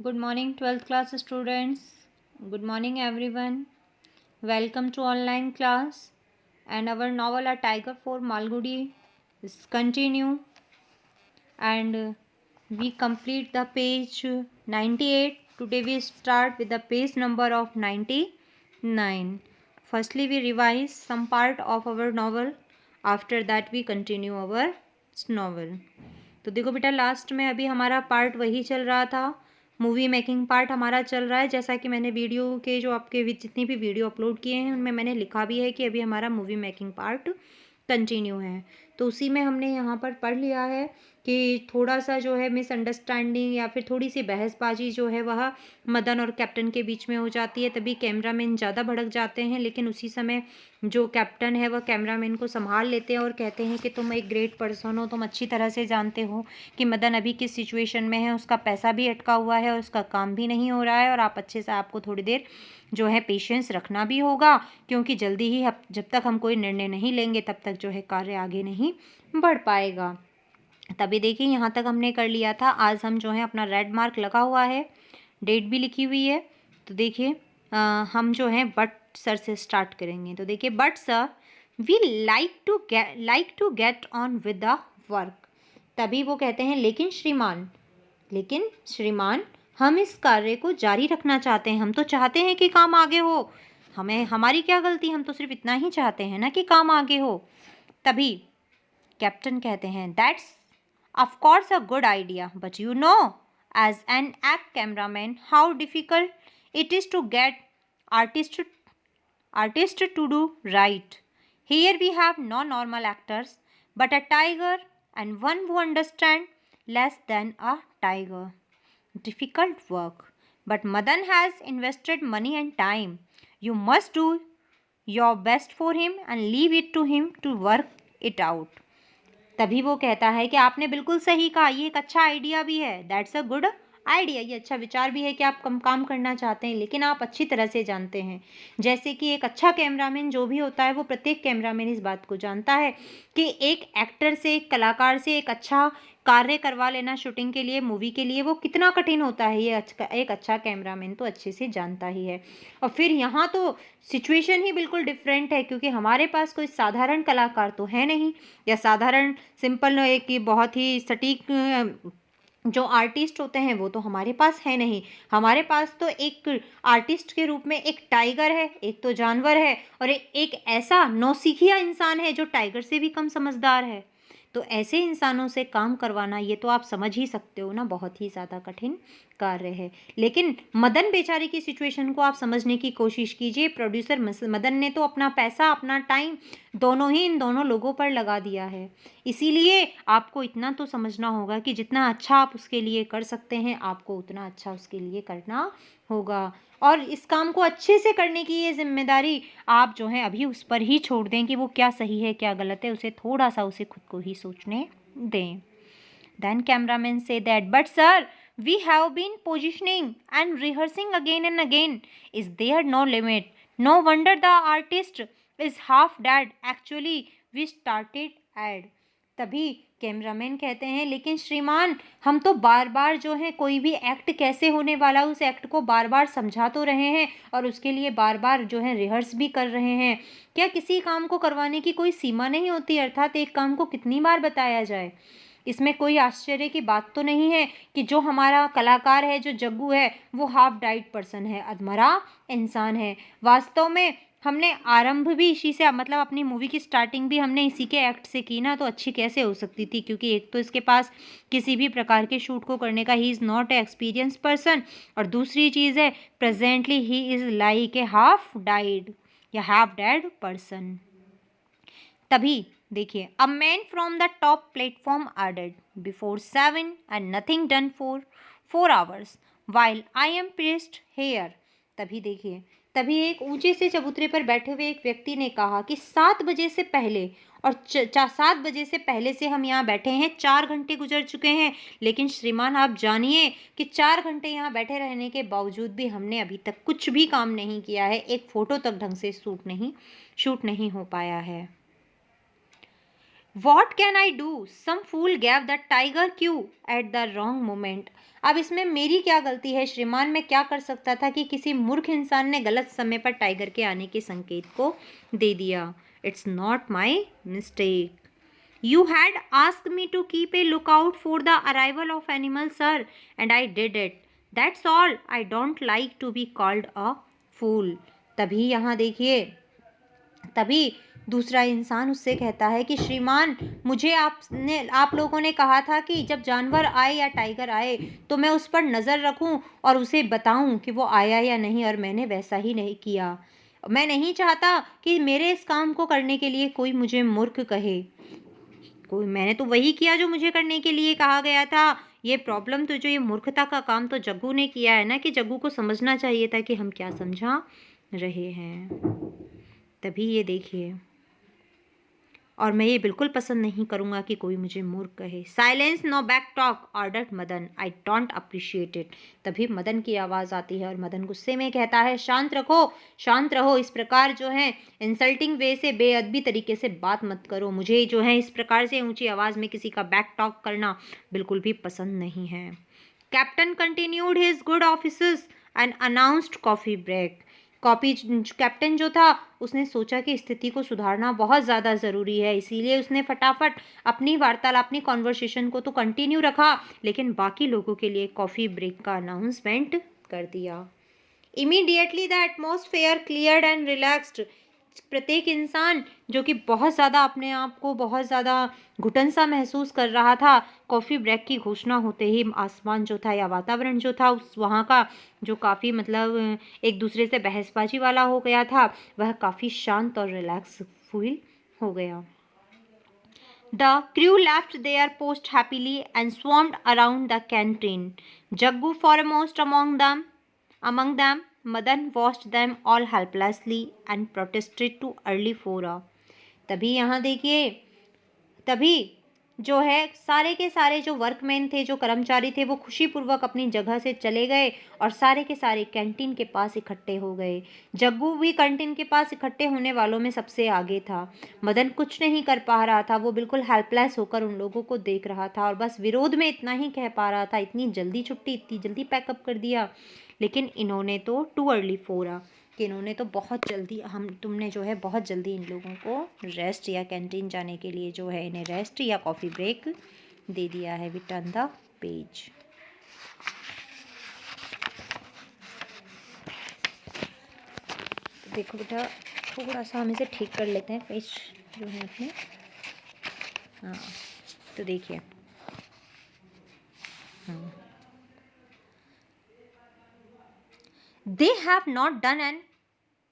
Good morning, 12th class students. Good morning, everyone. Welcome to online class. And our novel A Tiger for Malgudi is continue. And we complete the page 98. Today we start with the page number of 99. Firstly, we revise some part of our novel. After that, we continue our novel. तो देखो बेटा, last में अभी हमारा part वही चल रहा था, मूवी मेकिंग पार्ट हमारा चल रहा है। जैसा कि मैंने वीडियो के जो आपके जितनी भी वीडियो अपलोड किए हैं उनमें मैंने लिखा भी है कि अभी हमारा मूवी मेकिंग पार्ट कंटिन्यू है। तो उसी में हमने यहाँ पर पढ़ लिया है कि थोड़ा सा जो है मिसअंडरस्टैंडिंग या फिर थोड़ी सी बहसबाजी जो है वह मदन और कैप्टन के बीच में हो जाती है। तभी कैमरामैन ज़्यादा भड़क जाते हैं, लेकिन उसी समय जो कैप्टन है वह कैमरामैन को संभाल लेते हैं और कहते हैं कि तुम एक ग्रेट पर्सन हो, तुम अच्छी तरह से जानते हो कि मदन अभी किस सिचुएशन में है, उसका पैसा भी अटका हुआ है और उसका काम भी नहीं हो रहा है और आप अच्छे से आपको थोड़ी देर जो है पेशेंस रखना भी होगा, क्योंकि जल्दी ही जब तक हम कोई निर्णय नहीं लेंगे तब तक जो है कार्य आगे नहीं बढ़ पाएगा। तभी देखिए यहाँ तक हमने कर लिया था। आज हम जो है अपना रेड मार्क लगा हुआ है, डेट भी लिखी हुई है। तो देखिए हम जो है बट सर से स्टार्ट करेंगे। तो देखिए, but sir we like to get on with the work. तभी वो कहते हैं लेकिन श्रीमान हम इस कार्य को जारी रखना चाहते हैं, हम तो चाहते हैं कि काम आगे हो, हमें हमारी क्या गलती, हम तो सिर्फ इतना ही चाहते हैं ना कि काम आगे हो। तभी कैप्टन कहते हैं, that's of course a good idea, but you know as an act cameraman how difficult it is to get artist to do right. Here we have no normal actors, but a tiger and one who understand less than a tiger. Difficult work, but Madan has invested money and time. You must do your best for him and leave it to him to work it out. तभी वो कहता है कि आपने बिल्कुल सही कहा, ये एक अच्छा आइडिया भी है, दैट्स अ गुड आइडिया, ये अच्छा विचार भी है कि आप कम काम करना चाहते हैं, लेकिन आप अच्छी तरह से जानते हैं, जैसे कि एक अच्छा कैमरामैन जो भी होता है वो प्रत्येक कैमरामैन इस बात को जानता है कि एक एक्टर से, एक कलाकार से एक अच्छा कार्य करवा लेना शूटिंग के लिए, मूवी के लिए, वो कितना कठिन होता है, ये एक अच्छा कैमरामैन तो अच्छे से जानता ही है। और फिर यहाँ तो सिचुएशन ही बिल्कुल डिफरेंट है, क्योंकि हमारे पास कोई साधारण कलाकार तो है नहीं, या साधारण सिंपल एक बहुत ही सटीक जो आर्टिस्ट होते हैं वो तो हमारे पास है नहीं। हमारे पास तो एक आर्टिस्ट के रूप में एक टाइगर है, एक तो जानवर है, और एक ऐसा नौसिखिया इंसान है जो टाइगर से भी कम समझदार है। तो ऐसे इंसानों से काम करवाना, ये तो आप समझ ही सकते हो ना, बहुत ही ज़्यादा कठिन कार्य है। लेकिन मदन बेचारे की सिचुएशन को आप समझने की कोशिश कीजिए। प्रोड्यूसर मदन ने तो अपना पैसा, अपना टाइम दोनों ही इन दोनों लोगों पर लगा दिया है। इसीलिए आपको इतना तो समझना होगा कि जितना अच्छा आप उसके लिए कर सकते हैं, आपको उतना अच्छा उसके लिए करना होगा। और इस काम को अच्छे से करने की ये जिम्मेदारी आप जो है अभी उस पर ही छोड़ दें कि वो क्या सही है क्या गलत है, उसे थोड़ा सा उसे खुद को ही सोचने दें। Then cameraman say that, but sir, we have been positioning and rehearsing again and again. Is there no limit? No wonder the artist is half dead. Actually, we started ad. तभी कैमरामैन कहते हैं, लेकिन श्रीमान हम तो बार बार जो है कोई भी एक्ट कैसे होने वाला उस एक्ट को बार बार समझा तो रहे हैं और उसके लिए बार बार जो है रिहर्स भी कर रहे हैं। क्या किसी काम को करवाने की कोई सीमा नहीं होती, अर्थात एक काम को कितनी बार बताया जाए। इसमें कोई आश्चर्य की बात तो नहीं है कि जो हमारा कलाकार है, जो जग्गू है, वो हाफ डाइड पर्सन है, अधमरा इंसान है। वास्तव में हमने आरंभ भी इसी से, मतलब अपनी मूवी की स्टार्टिंग भी हमने इसी के एक्ट से की ना, तो अच्छी कैसे हो सकती थी, क्योंकि एक तो इसके पास किसी भी प्रकार के शूट को करने का he is not a experience person, और दूसरी चीज़ है presently he is like a half died या हाफ डेड पर्सन। तभी देखिए, a man from the top platform ordered before 7 and nothing done for 4 hours while I am pressed here. तभी देखिए, तभी एक ऊंचे से चबूतरे पर बैठे हुए एक व्यक्ति ने कहा कि 7 बजे से पहले, और 7 बजे से पहले से हम यहाँ बैठे हैं, 4 घंटे गुजर चुके हैं, लेकिन श्रीमान आप जानिए कि 4 घंटे यहाँ बैठे रहने के बावजूद भी हमने अभी तक कुछ भी काम नहीं किया है, एक फ़ोटो तक ढंग से शूट नहीं हो पाया है। What can I do? Some fool gave the tiger cue at the wrong moment. अब इसमें मेरी क्या गलती है श्रीमान? मैं क्या कर सकता था कि किसी मूर्ख इंसान ने गलत समय पर टाइगर के आने के संकेत को दे दिया? It's not my mistake. You had asked me to keep a lookout for the arrival of animals, sir, and I did it. That's all. I don't like to be called a fool. तभी यहाँ देखिए, तभी दूसरा इंसान उससे कहता है कि श्रीमान, मुझे आप लोगों ने कहा था कि जब जानवर आए या टाइगर आए तो मैं उस पर नज़र रखूं और उसे बताऊं कि वो आया या नहीं, और मैंने वैसा ही नहीं किया. मैं नहीं चाहता कि मेरे इस काम को करने के लिए कोई मुझे मूर्ख कहे. कोई मैंने तो वही किया जो मुझे करने के लिए कहा गया था. ये प्रॉब्लम तो, जो ये मूर्खता का काम तो जग्गू ने किया है ना, कि जग्गू को समझना चाहिए था कि हम क्या समझा रहे हैं. तभी ये देखिए, और मैं ये बिल्कुल पसंद नहीं करूँगा कि कोई मुझे मूर्ख कहे. Silence, no back talk, ordered Madan. I don't appreciate it. तभी मदन की आवाज़ आती है और मदन गुस्से में कहता है, शांत रखो, शांत रहो. इस प्रकार जो है इंसल्टिंग वे से, बेअदबी तरीके से बात मत करो. मुझे जो है इस प्रकार से ऊंची आवाज़ में किसी का बैक टॉक करना बिल्कुल भी पसंद नहीं है. Captain continued his good offices and announced coffee break. Captain जो था उसने सोचा कि स्थिति को सुधारना बहुत ज़्यादा ज़रूरी है, इसीलिए उसने फटाफट अपनी वार्तालाप, अपनी कॉन्वर्सेशन को तो कंटिन्यू रखा, लेकिन बाकी लोगों के लिए कॉफ़ी ब्रेक का अनाउंसमेंट कर दिया. Immediately the atmosphere cleared and relaxed. प्रत्येक इंसान जो कि बहुत ज़्यादा अपने आप को बहुत ज़्यादा घुटन सा महसूस कर रहा था, कॉफ़ी ब्रेक की घोषणा होते ही आसमान जो था या वातावरण जो था उस वहाँ का, जो काफ़ी मतलब एक दूसरे से बहसबाजी वाला हो गया था, वह काफ़ी शांत और रिलैक्स फील हो गया. The crew left their post happily and swarmed around the canteen. Jaggu foremost among them, Madan watched them all helplessly and protested to early fora. तभी यहाँ देखिए, तभी जो है सारे के सारे जो वर्कमैन थे, जो कर्मचारी थे, वो खुशीपूर्वक अपनी जगह से चले गए और सारे के सारे कैंटीन के पास इकट्ठे हो गए. जग्गू भी कैंटीन के पास इकट्ठे होने वालों में सबसे आगे था. मदन कुछ नहीं कर पा रहा था, वो बिल्कुल हेल्पलेस होकर उन लोगों को देख रहा था और बस विरोध में इतना ही कह पा रहा था, इतनी जल्दी छुट्टी, इतनी जल्दी पैकअप कर दिया. लेकिन इन्होंने तो टू अर्ली फोरा, कि इन्होंने तो बहुत जल्दी, तुमने जो है बहुत जल्दी इन लोगों को रेस्ट या कैंटीन जाने के लिए जो है इन्हें रेस्ट या कॉफ़ी ब्रेक दे दिया है. We turn the page. देखो बेटा, थोड़ा सा हम इसे ठीक कर लेते हैं, पेज जो है इसमें. हाँ, तो देखिए, they have not done an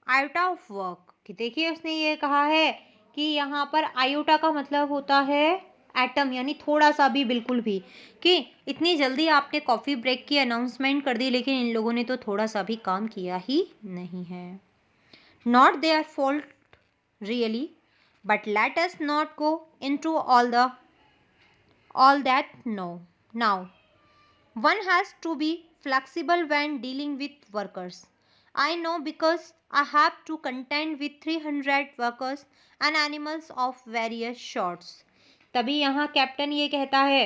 iota of work. कि देखिए उसने ये कहा है कि यहाँ पर आयोटा का मतलब होता है एटम, यानी थोड़ा सा भी, बिल्कुल भी, कि इतनी जल्दी आपने कॉफ़ी ब्रेक की अनाउंसमेंट कर दी, लेकिन इन लोगों ने तो थोड़ा सा भी काम किया ही नहीं है. Not their fault really, but let us not go into all that now. One has to be flexible when dealing with workers. I know because I have to contend with 300 workers and animals of various sorts. तभी यहाँ captain ये कहता है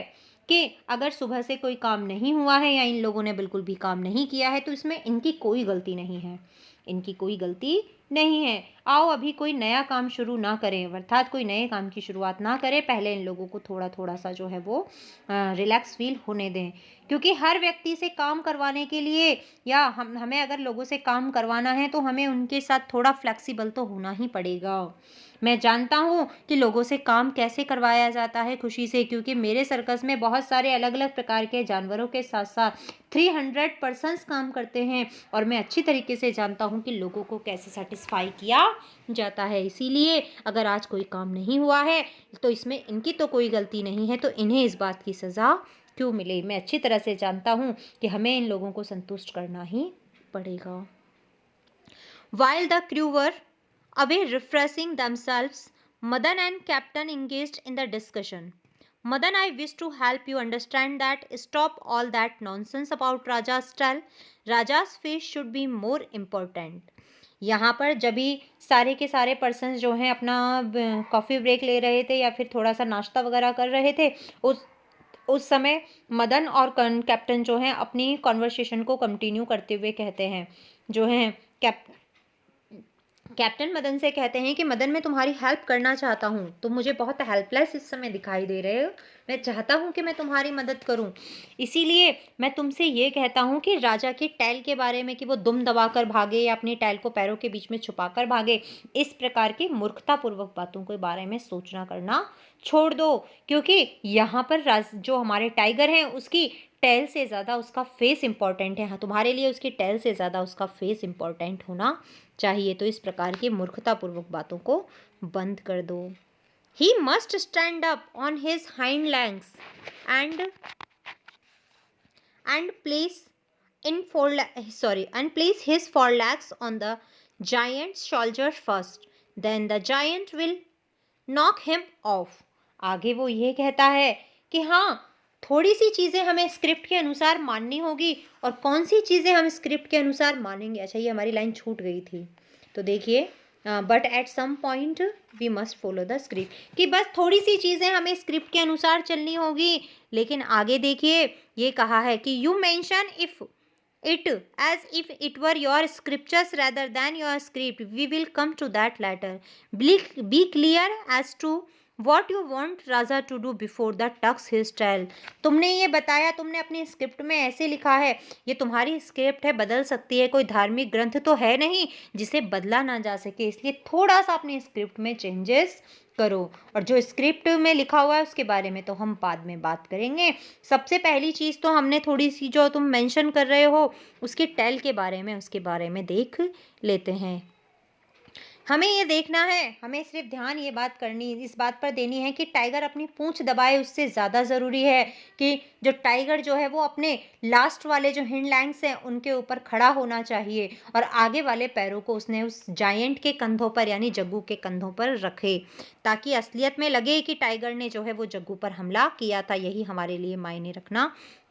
कि अगर सुबह से कोई काम नहीं हुआ है या इन लोगों ने बिल्कुल भी काम नहीं किया है तो इसमें इनकी कोई गलती नहीं है, इनकी कोई गलती नहीं है. आओ अभी कोई नया काम शुरू ना करें, अर्थात कोई नए काम की शुरुआत ना करें, पहले इन लोगों को थोड़ा थोड़ा सा जो है वो रिलैक्स फील होने दें. क्योंकि हर व्यक्ति से काम करवाने के लिए, या हमें अगर लोगों से काम करवाना है तो हमें उनके साथ थोड़ा फ्लेक्सिबल तो होना ही पड़ेगा. मैं जानता हूँ कि लोगों से काम कैसे करवाया जाता है खुशी से, क्योंकि मेरे सर्कस में बहुत सारे अलग अलग प्रकार के जानवरों के साथ साथ 300 पर्सन्स काम करते हैं और मैं अच्छी तरीके से जानता हूँ कि लोगों को कैसे सेटिस्फाई किया जाता है. इसीलिए अगर आज कोई काम नहीं हुआ है तो इसमें इनकी तो कोई गलती नहीं है, तो इन्हें इस बात की सज़ा क्यों मिले. मैं अच्छी तरह से जानता हूँ कि हमें इन लोगों को संतुष्ट करना ही पड़ेगा. While the crew were away refreshing themselves, Madan and Captain engaged in the discussion. Madan, I wish to help you understand that. Stop all that nonsense about Raja's style. Raja's face should be more important. यहाँ पर जब भी सारे के सारे persons जो हैं अपना कॉफ़ी ब्रेक ले रहे थे या फिर थोड़ा सा नाश्ता वगैरह कर रहे थे, उस समय मदन और कैप्टन जो हैं अपनी कॉन्वर्सेशन को कंटिन्यू करते हुए कहते हैं, जो हैं कैप्टन मदन से कहते हैं कि मदन मैं तुम्हारी हेल्प करना चाहता हूँ, तुम मुझे बहुत हेल्पलेस इस समय दिखाई दे रहे हो, मैं चाहता हूँ कि मैं तुम्हारी मदद करूँ, इसीलिए मैं तुमसे ये कहता हूँ कि राजा की टैल के बारे में, कि वो दुम दबाकर भागे या अपनी टैल को पैरों के बीच में छुपाकर भागे, इस प्रकार की मूर्खतापूर्वक बातों के बारे में सोचना करना छोड़ दो, क्योंकि यहाँ पर जो हमारे टाइगर हैं उसकी टेल से ज़्यादा उसका फेस इंपॉर्टेंट है। हाँ, तुम्हारे लिए उसकी टेल से ज़्यादा उसका फेस इंपॉर्टेंट होना चाहिए। तो इस प्रकार की मूर्खतापूर्वक बातों को बंद कर दो। He must stand up on his hind legs and place and place his forelegs on the giant's shoulders first. Then the giant will knock him off. आगे वो ये कहता है कि हाँ, थोड़ी सी चीज़ें हमें स्क्रिप्ट के अनुसार माननी होगी, और कौन सी चीज़ें हम स्क्रिप्ट के अनुसार मानेंगे। अच्छा, ये हमारी लाइन छूट गई थी, तो देखिए, but at some point we must follow the script, कि बस थोड़ी सी चीज़ें हमें स्क्रिप्ट के अनुसार चलनी होगी। लेकिन आगे देखिए, ये कहा है कि you mention if it as if it were your scriptures rather than your script. We will come to that later. Be clear as to what you want Raja to do before the tucks his tail. तुमने ये बताया, तुमने अपनी script में ऐसे लिखा है, ये तुम्हारी स्क्रिप्ट है, बदल सकती है, कोई धार्मिक ग्रंथ तो है नहीं जिसे बदला ना जा सके, इसलिए थोड़ा सा अपनी स्क्रिप्ट में चेंजेस करो। और जो स्क्रिप्ट में लिखा हुआ है उसके बारे में तो हम बाद में बात करेंगे। सबसे पहली चीज़ तो हमने थोड़ी सी जो तुम मेंशन कर रहे हो उसके टेल के बारे में, उसके बारे में देख लेते हैं। हमें ये देखना है, हमें सिर्फ ध्यान ये बात करनी, इस बात पर देनी है कि टाइगर अपनी पूंछ दबाए उससे ज़्यादा ज़रूरी है कि जो टाइगर जो है वो अपने लास्ट वाले जो हिंड लैंग्स हैं उनके ऊपर खड़ा होना चाहिए, और आगे वाले पैरों को उसने उस जायंट के कंधों पर यानी जग्गू के कंधों पर रखे, ताकि असलियत में लगे कि टाइगर ने जो है वो जग्गू पर हमला किया था। यही हमारे लिए मायने रखना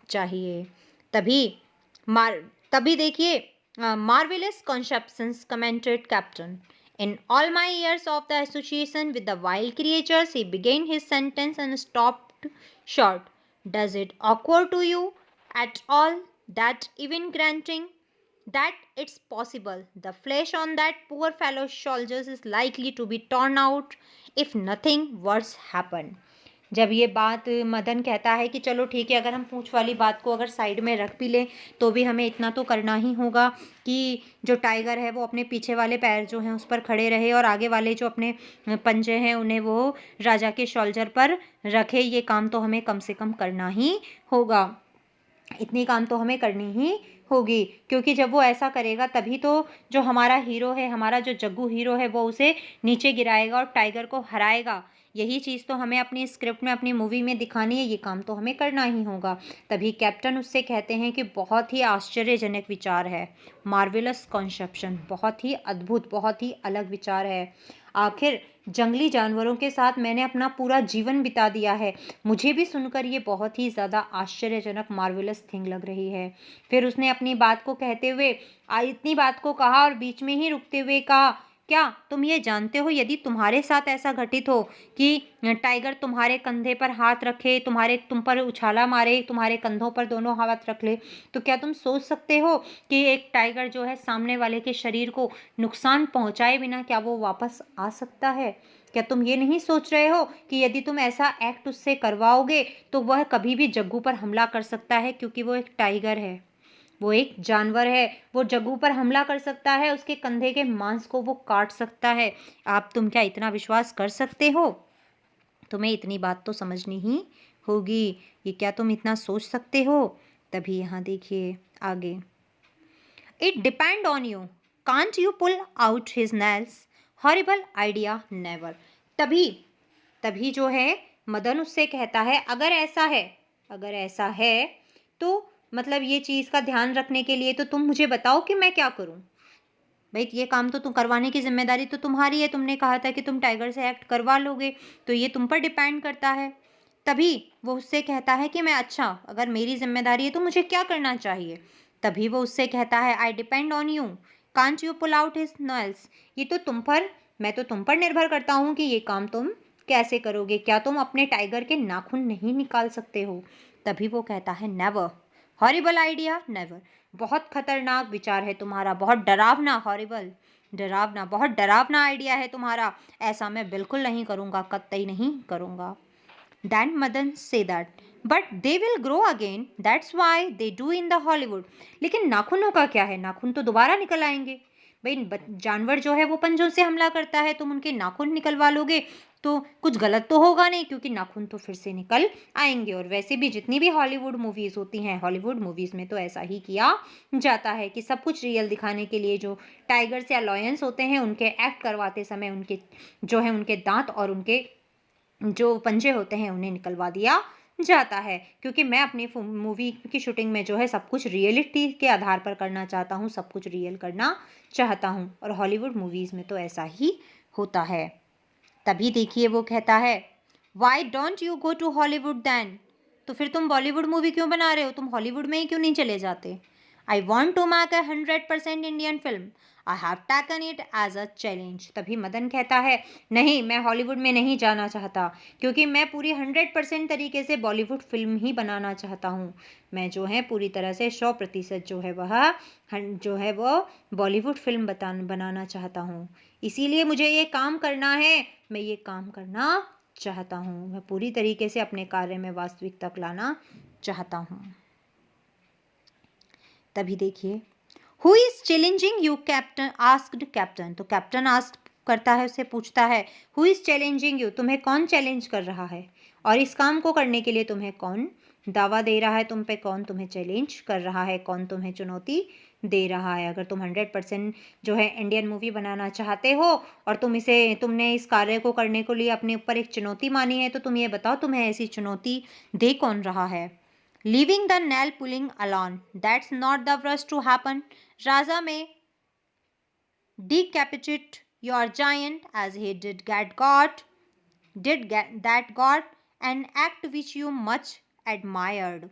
चाहिए। तभी देखिए, marvellous conceptions, commented captain. In all my years of the association with the wild creatures, he began his sentence and stopped short. Does it occur to you at all that even granting that it's possible, the flesh on that poor fellow's shoulders is likely to be torn out if nothing worse happen? जब ये बात मदन कहता है कि चलो ठीक है, अगर हम पूंछ वाली बात को अगर साइड में रख भी लें तो भी हमें इतना तो करना ही होगा कि जो टाइगर है वो अपने पीछे वाले पैर जो हैं उस पर खड़े रहे, और आगे वाले जो अपने पंजे हैं उन्हें वो राजा के शोल्जर पर रखे। ये काम तो हमें कम से कम करना ही होगा, इतनी काम तो हमें करनी ही होगी, क्योंकि जब वो ऐसा करेगा तभी तो जो हमारा हीरो है, हमारा जो जग्गू हीरो है, वो उसे नीचे गिराएगा और टाइगर को हराएगा। यही चीज़ तो हमें अपनी स्क्रिप्ट में, अपनी मूवी में दिखानी है, ये काम तो हमें करना ही होगा। तभी कैप्टन उससे कहते हैं कि बहुत ही आश्चर्यजनक विचार है, मार्वेलस कॉन्सेप्शन, बहुत ही अद्भुत, बहुत ही अलग विचार है। आखिर जंगली जानवरों के साथ मैंने अपना पूरा जीवन बिता दिया है, मुझे भी सुनकर ये बहुत ही ज़्यादा आश्चर्यजनक मार्वेलस थिंग लग रही है। फिर उसने अपनी बात को कहते हुए इतनी बात को कहा और बीच में ही रुकते हुए कहा, क्या तुम ये जानते हो यदि तुम्हारे साथ ऐसा घटित हो कि टाइगर तुम्हारे कंधे पर हाथ रखे, तुम पर उछाला मारे, तुम्हारे कंधों पर दोनों हाथ रख ले, तो क्या तुम सोच सकते हो कि एक टाइगर जो है सामने वाले के शरीर को नुकसान पहुंचाए बिना क्या वो वापस आ सकता है? क्या तुम ये नहीं सोच रहे हो कि यदि तुम ऐसा एक्ट उससे करवाओगे तो वह कभी भी जग्गू पर हमला कर सकता है, क्योंकि वो एक टाइगर है, वो एक जानवर है, वो जग्गू पर हमला कर सकता है, उसके कंधे के मांस को वो काट सकता है। तुम क्या इतना विश्वास कर सकते हो? तुम्हें इतनी बात तो समझनी ही होगी, ये क्या तुम इतना सोच सकते हो? तभी यहाँ देखिए आगे, it depend on you, can't you pull out his nails, horrible idea never. तभी जो है मदन उससे कहता है, अगर ऐसा है तो मतलब ये चीज़ का ध्यान रखने के लिए तो तुम मुझे बताओ कि मैं क्या करूं। भाई ये काम तो तुम करवाने की जिम्मेदारी तो तुम्हारी है, तुमने कहा था कि तुम टाइगर से एक्ट करवा लोगे, तो ये तुम पर डिपेंड करता है। तभी वो उससे कहता है कि अच्छा, अगर मेरी जिम्मेदारी है तो मुझे क्या करना चाहिए? तभी वो उससे कहता है, I depend on you, can't you pull out his knolls. ये तो तुम पर, मैं तो तुम पर निर्भर करता हूँ कि ये काम तुम कैसे करोगे? क्या तुम अपने टाइगर के नाखून नहीं निकाल सकते हो? तभी वो कहता है नेवर, हॉरिबल आइडिया, नेवर। बहुत खतरनाक विचार है तुम्हारा, बहुत डरावना, हॉरिबल, डरावना, बहुत डरावना आइडिया है तुम्हारा। ऐसा मैं बिल्कुल नहीं करूँगा, कतई नहीं करूँगा। Then Madan say that, but they will grow again. That's why they do in the Hollywood. लेकिन नाखूनों का क्या है? नाखून तो दोबारा निकल आएंगे। भाई जानवर जो है वो पंजों से हमला करता है, तुम उनके नाखून निकलवा लोगे तो कुछ गलत तो होगा नहीं, क्योंकि नाखून तो फिर से निकल आएंगे। और वैसे भी जितनी भी हॉलीवुड मूवीज़ होती हैं, हॉलीवुड मूवीज़ में तो ऐसा ही किया जाता है कि सब कुछ रियल दिखाने के लिए जो टाइगर्स या लॉयंस होते हैं उनके एक्ट करवाते समय उनके जो है उनके दांत और उनके जो पंजे होते हैं उन्हें निकलवा दिया जाता है। क्योंकि मैं अपनी मूवी की शूटिंग में जो है सब कुछ रियलिटी के आधार पर करना चाहता हूँ, सब कुछ रियल करना चाहता हूँ, और हॉलीवुड मूवीज़ में तो ऐसा ही होता है। तभी देखिए वो कहता है, why don't you go to Hollywood then? तो फिर तुम बॉलीवुड मूवी क्यों बना रहे हो? तुम हॉलीवुड में ही क्यों नहीं चले जाते? I want to make 100% Indian film, I have taken it as a challenge. तभी मदन कहता है, नहीं, मैं हॉलीवुड में नहीं जाना चाहता, क्योंकि मैं पूरी 100% तरीके से बॉलीवुड फिल्म ही बनाना चाहता हूँ। मैं जो है पूरी तरह से 100% जो है वो बॉलीवुड फिल्म बनाना चाहता हूँ। इसीलिए मुझे ये काम करना है, मैं ये काम करना चाहता हूँ, मैं पूरी तरीके से अपने कार्य में वास्तविकता लाना चाहता हूँ। तभी देखिए, who is challenging you, captain asked captain. तो कैप्टन आस्क करता है, उससे पूछता है, हु इज चैलेंजिंग यू, तुम्हें कौन चैलेंज कर रहा है, और इस काम को करने के लिए तुम्हें कौन दावा दे रहा है, तुम पे कौन तुम्हें चैलेंज कर रहा है, कौन तुम्हें चुनौती दे रहा है। अगर तुम 100% जो है इंडियन मूवी बनाना चाहते हो और तुमने इस कार्य को करने के लिए अपने ऊपर एक चुनौती मानी है, तो तुम ये बताओ तुम्हें ऐसी चुनौती दे कौन रहा है। Leaving the nail pulling alone, that's not the worst to happen. Raja may decapitate your giant as he that got an act which you much admired.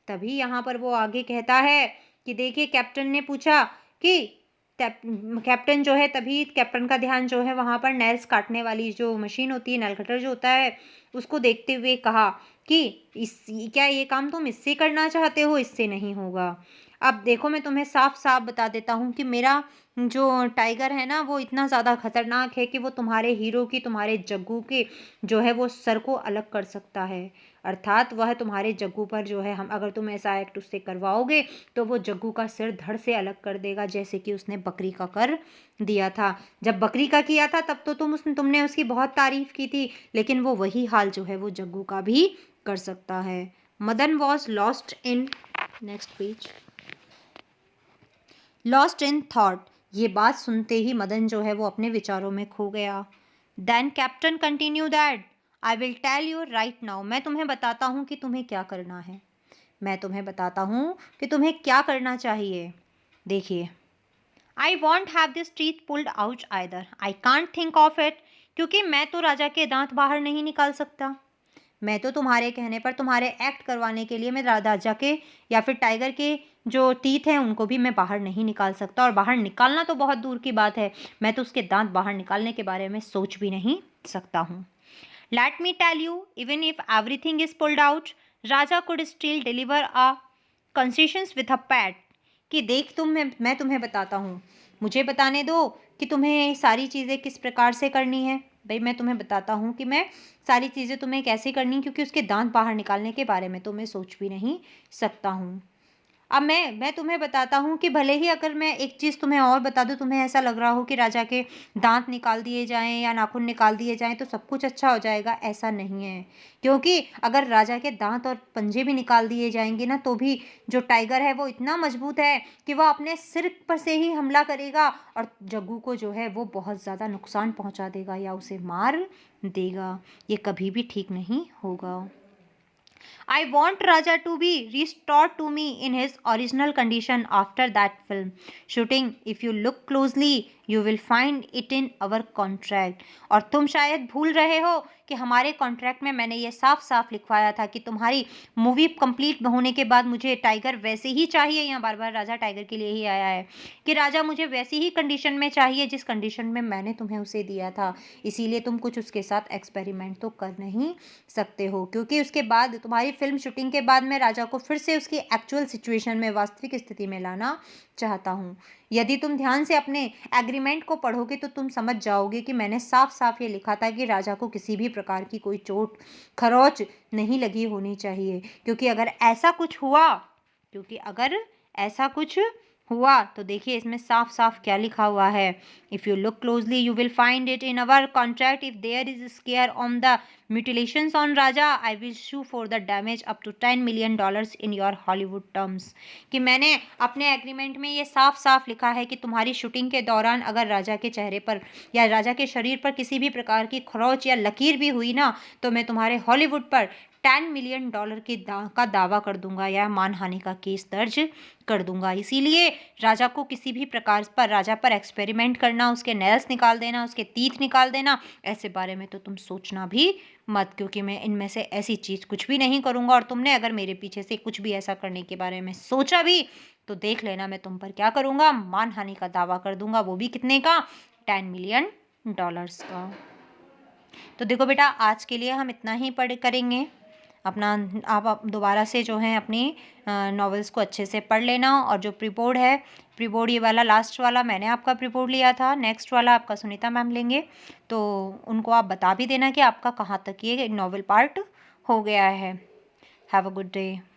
तभी यहाँ पर वो आगे कहता है कि देखिए, कैप्टन ने पूछा कि कैप्टन जो है, तभी कैप्टन का ध्यान जो है वहाँ पर नेल्स काटने वाली जो मशीन होती है, नेल कटर जो होता है, उसको देखते हुए कहा कि क्या ये काम तुम इससे करना चाहते हो? इससे नहीं होगा। अब देखो, मैं तुम्हें साफ साफ बता देता हूँ कि मेरा जो टाइगर है ना, वो इतना ज़्यादा खतरनाक है कि वो तुम्हारे हीरो की, तुम्हारे जग्गू के जो है वो सर को अलग कर सकता है। अर्थात वह तुम्हारे जग्गू पर जो है, हम अगर तुम ऐसा एक्ट उससे करवाओगे तो वो जग्गू का सिर धड़ से अलग कर देगा, जैसे कि उसने बकरी का कर दिया था। जब बकरी का किया था तब तो तुमने उसकी बहुत तारीफ की थी, लेकिन वो वही हाल जो है वो जग्गू का भी कर सकता है। Madan was lost in, next page, lost in thought. ये बात सुनते ही मदन जो है वो अपने विचारों में खो गया। Then captain continue that, I will tell you right now. मैं तुम्हें बताता हूँ कि तुम्हें क्या करना है, मैं तुम्हें बताता हूँ कि तुम्हें क्या करना चाहिए। देखिए, I want have this teeth pulled out either, I can't think of it, क्योंकि मैं तो राजा के दांत बाहर नहीं निकाल सकता। मैं तो तुम्हारे कहने पर, तुम्हारे एक्ट करवाने के लिए, मैं राजा के या फिर टाइगर के जो टीथ हैं उनको भी मैं बाहर नहीं निकाल सकता, और बाहर निकालना तो बहुत दूर की बात है, मैं तो उसके दांत बाहर निकालने के बारे में सोच भी नहीं सकता हूँ। Let me tell you, even if everything is pulled out, Raja could still deliver a concessions with a pat. कि देख, मैं तुम्हें बताता हूँ, मुझे बताने दो कि तुम्हें सारी चीज़ें किस प्रकार से करनी है। भाई मैं तुम्हें बताता हूँ कि मैं सारी चीज़ें तुम्हें कैसे करनी, क्योंकि उसके दांत बाहर निकालने के बारे में तो मैं सोच भी नहीं सकता हूँ। अब मैं तुम्हें बताता हूँ कि भले ही अगर मैं एक चीज़ तुम्हें और बता दूँ, तुम्हें ऐसा लग रहा हो कि राजा के दांत निकाल दिए जाएं या नाखून निकाल दिए जाएं तो सब कुछ अच्छा हो जाएगा, ऐसा नहीं है। क्योंकि अगर राजा के दांत और पंजे भी निकाल दिए जाएंगे ना, तो भी जो टाइगर है वो इतना मजबूत है कि वह अपने सिर पर से ही हमला करेगा और जग्गू को जो है वो बहुत ज़्यादा नुकसान पहुँचा देगा या उसे मार देगा। ये कभी भी ठीक नहीं होगा। I want Raja to be restored to me in his original condition after that film shooting. If you look closely, you will find it in our contract. और तुम शायद भूल रहे हो कि हमारे कॉन्ट्रैक्ट में मैंने ये साफ साफ लिखवाया था कि तुम्हारी मूवी कंप्लीट होने के बाद मुझे टाइगर वैसे ही चाहिए। यहाँ बार बार राजा टाइगर के लिए ही आया है कि राजा मुझे वैसी ही कंडीशन में चाहिए जिस कंडीशन में मैंने तुम्हें उसे दिया था। इसीलिए तुम कुछ उसके साथ एक्सपेरिमेंट तो कर नहीं सकते हो, क्योंकि उसके बाद तुम्हारी फिल्म शूटिंग के बाद मैं राजा को फिर से उसकी एक्चुअल सिचुएशन में, वास्तविक स्थिति में लाना चाहता हूँ। यदि तुम ध्यान से अपने एग्रीमेंट को पढ़ोगे तो तुम समझ जाओगे कि मैंने साफ साफ ये लिखा था कि राजा को किसी भी प्रकार की कोई चोट खरोच नहीं लगी होनी चाहिए। क्योंकि अगर ऐसा कुछ हुआ तो देखिए इसमें साफ साफ क्या लिखा हुआ है। If you look closely you will find it in our contract. If there is scare on the mutilations on Raja I will sue for the damage up to $10 million in your Hollywood terms. कि मैंने अपने agreement में ये साफ साफ लिखा है कि तुम्हारी शूटिंग के दौरान अगर राजा के चेहरे पर या राजा के शरीर पर किसी भी प्रकार की खरोच या लकीर भी हुई ना, तो मैं तुम्हारे हॉलीवुड पर $10 million का दावा कर दूंगा या मानहानि का केस दर्ज कर दूंगा। इसीलिए राजा को किसी भी प्रकार पर राजा पर एक्सपेरिमेंट करना, उसके नेल्स निकाल देना, उसके तीत निकाल देना, ऐसे बारे में तो तुम सोचना भी मत, क्योंकि मैं इनमें से ऐसी चीज़ कुछ भी नहीं करूंगा। और तुमने अगर मेरे पीछे से कुछ भी ऐसा करने के बारे में सोचा भी तो देख लेना मैं तुम पर क्या करूंगा, मानहानि का दावा कर दूंगा, वो भी कितने का, $10 million का। तो देखो बेटा आज के लिए हम इतना ही पढ़ करेंगे। अपना आप दोबारा से जो है अपनी नॉवेल्स को अच्छे से पढ़ लेना। और जो प्रीबोर्ड है, प्रीबोर्ड ये वाला लास्ट वाला मैंने आपका प्रीबोर्ड लिया था, नेक्स्ट वाला आपका सुनीता मैम लेंगे। तो उनको आप बता भी देना कि आपका कहाँ तक ये नॉवेल पार्ट हो गया है। Have a good day.